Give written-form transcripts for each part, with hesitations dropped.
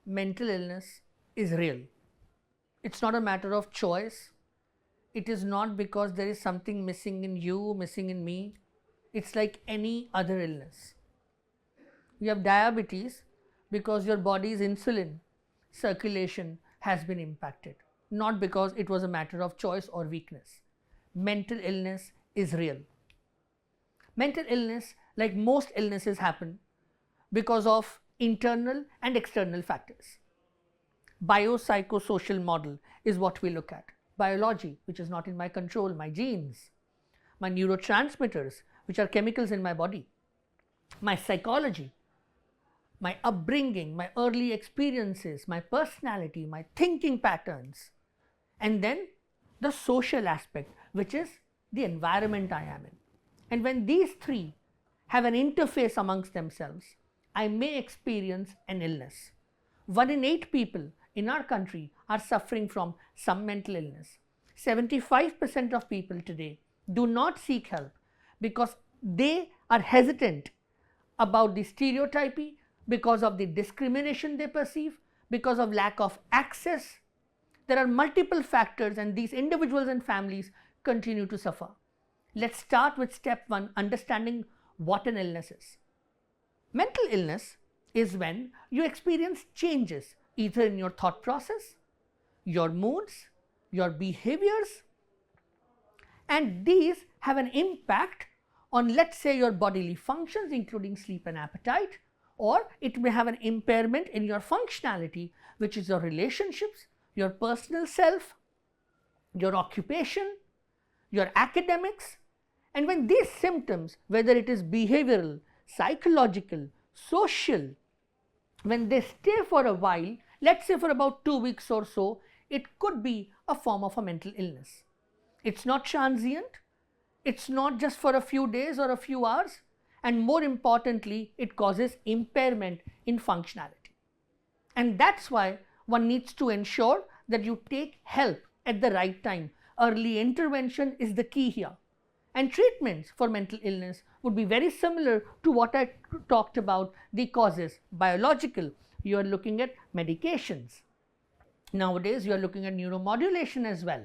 mental illness is real. It's not a matter of choice. It is not because there is something missing in you, missing in me. It's like any other illness. You have diabetes because your body's insulin circulation has been impacted, not because it was a matter of choice or weakness. Mental illness is real. Mental illness, like most illnesses, happen because of internal and external factors. Biopsychosocial model is what we look at. Biology, which is not in my control, my genes, my neurotransmitters, which are chemicals in my body, my psychology, my upbringing, my early experiences, my personality, my thinking patterns, and then the social aspect, which is the environment I am in. And when these three have an interface amongst themselves, I may experience an illness. 1 in 8 people in our country are suffering from some mental illness. 75% of people today do not seek help because they are hesitant about the stereotypy, because of the discrimination they perceive, because of lack of access. There are multiple factors, and these individuals and families continue to suffer. Let's start with step 1, understanding what an illness is. Mental illness is when you experience changes either in your thought process, your moods, your behaviors, and these have an impact on, let's say, your bodily functions, including sleep and appetite, or it may have an impairment in your functionality, which is your relationships, your personal self, your occupation, your academics. And when these symptoms, whether it is behavioral, psychological, social, when they stay for a while, let's say for about 2 weeks or so, it could be a form of a mental illness. It's not transient, it's not just for a few days or a few hours, and more importantly, it causes impairment in functionality. And that's why one needs to ensure that you take help at the right time. Early intervention is the key here. And treatments for mental illness would be very similar to what I talked about, the causes. Biological, you are looking at medications. Nowadays, you are looking at neuromodulation as well.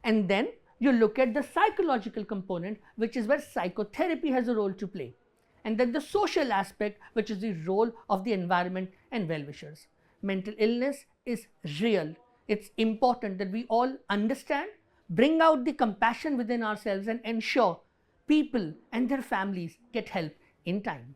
And then you look at the psychological component, which is where psychotherapy has a role to play. And then the social aspect, which is the role of the environment and well-wishers. Mental illness is real. It's important that we all understand, bring out the compassion within ourselves, and ensure people and their families get help in time.